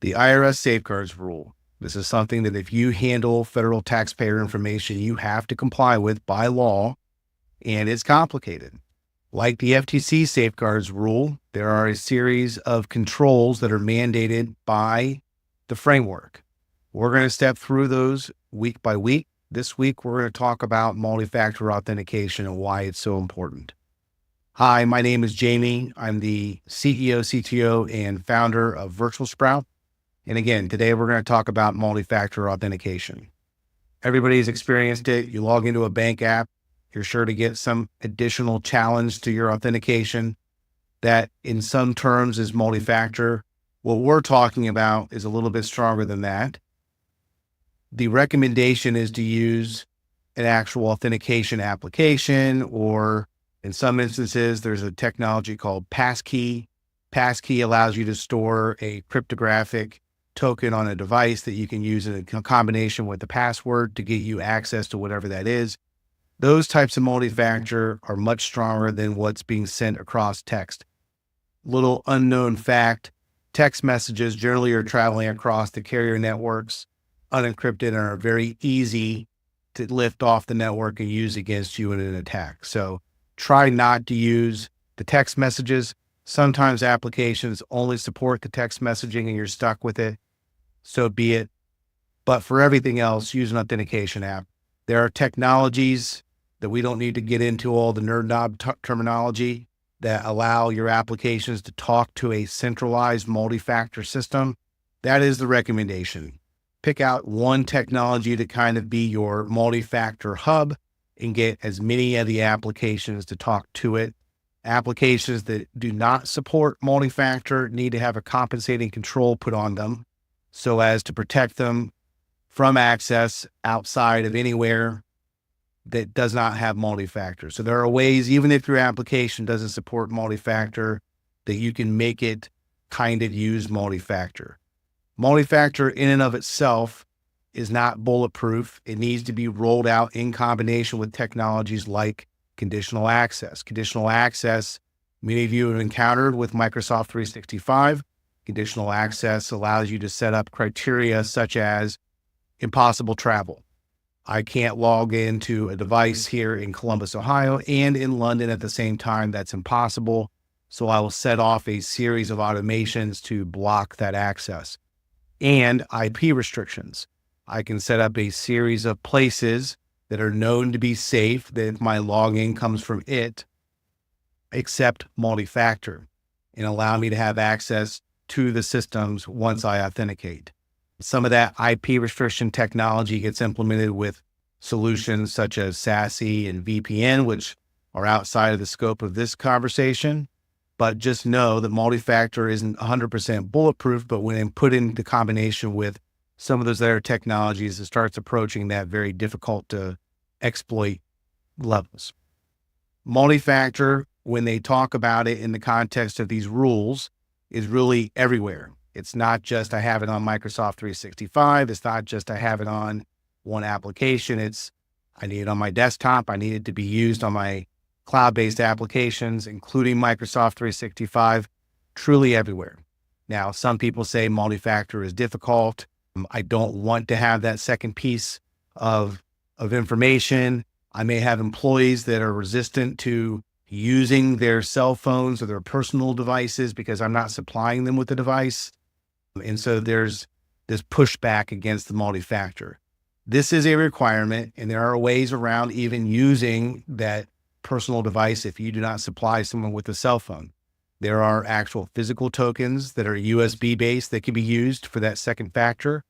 The IRS Safeguards Rule. This is something that if you handle federal taxpayer information, you have to comply with by law, and it's complicated. Like the FTC Safeguards Rule, there are a series of controls that are mandated by the framework. We're going to step through those week by week. This week, we're going to talk about multi-factor authentication and why it's so important. Hi, my name is Jamie. I'm the CEO, CTO, and founder of Virtual Sprout. And again, today we're going to talk about multi-factor authentication. Everybody's experienced it. You log into a bank app, you're sure to get some additional challenge to your authentication that in some terms is multi-factor. What we're talking about is a little bit stronger than that. The recommendation is to use an actual authentication application, or in some instances, there's a technology called passkey. Passkey allows you to store a cryptographic token on a device that you can use in a combination with the password to get you access to whatever that is. Those types of multi-factor are much stronger than what's being sent across text. Little unknown fact, text messages generally are traveling across the carrier networks unencrypted and are very easy to lift off the network and use against you in an attack. So try not to use the text messages. Sometimes applications only support the text messaging and you're stuck with it. So be it. But for everything else, use an authentication app. There are technologies that we don't need to get into all the nerd knob terminology that allow your applications to talk to a centralized multi-factor system. That is the recommendation. Pick out one technology to kind of be your multi-factor hub and get as many of the applications to talk to it. Applications that do not support multi-factor need to have a compensating control put on them so as to protect them from access outside of anywhere that does not have multi-factor. So there are ways, even if your application doesn't support multi-factor, that you can make it kind of use multi-factor. Multi-factor in and of itself is not bulletproof. It needs to be rolled out in combination with technologies like conditional access. Conditional access, many of you have encountered with Microsoft 365. Conditional access allows you to set up criteria such as impossible travel. I can't log into a device here in Columbus, Ohio, and in London at the same time. That's impossible. So I will set off a series of automations to block that access. And IP restrictions. I can set up a series of places that are known to be safe, that if my login comes from it, accept multi-factor and allow me to have access to the systems once I authenticate. Some of that IP restriction technology gets implemented with solutions such as SASE and VPN, which are outside of the scope of this conversation. But just know that multi-factor isn't 100% bulletproof, but when put into combination with some of those other technologies, it starts approaching that very difficult to exploit levels. Multi-factor, when they talk about it in the context of these rules, is really everywhere. It's not just I have it on Microsoft 365. It's not just I have it on one application. It's I need it on my desktop. I need it to be used on my cloud-based applications, including Microsoft 365, truly everywhere. Now, some people say multi-factor is difficult. I don't want to have that second piece of information. I may have employees that are resistant to using their cell phones or their personal devices because I'm not supplying them with the device. And so there's this pushback against the multi-factor. This is a requirement, and there are ways around even using that personal device if you do not supply someone with a cell phone. There are actual physical tokens that are USB based that can be used for that second factor.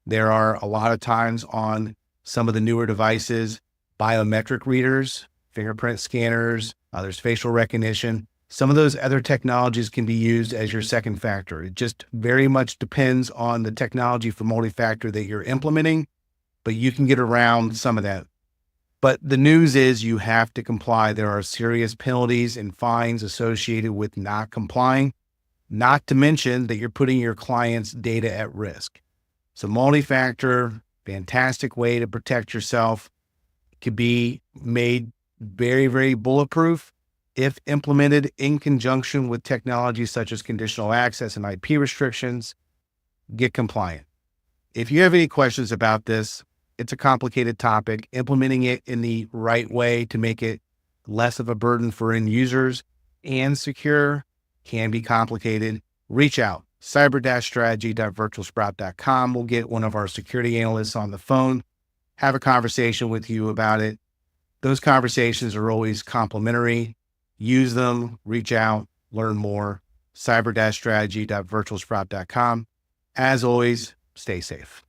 There are a lot of times on some of the newer devices, biometric readers, fingerprint scanners, there's facial recognition. Some of those other technologies can be used as your second factor. It just very much depends on the technology for multi-factor that you're implementing, but you can get around some of that. But the news is you have to comply. There are serious penalties and fines associated with not complying, not to mention that you're putting your client's data at risk. So multi-factor, fantastic way to protect yourself, could be made very, very bulletproof if implemented in conjunction with technologies such as conditional access and IP restrictions. get compliant. If you have any questions about this, it's a complicated topic. Implementing it in the right way to make it less of a burden for end users and secure can be complicated. Reach out, cyber-strategy.virtualsprout.com. We'll get one of our security analysts on the phone, have a conversation with you about it. Those conversations are always complimentary. Use them, reach out, learn more, cyber-strategy.virtualsprout.com. As always, stay safe.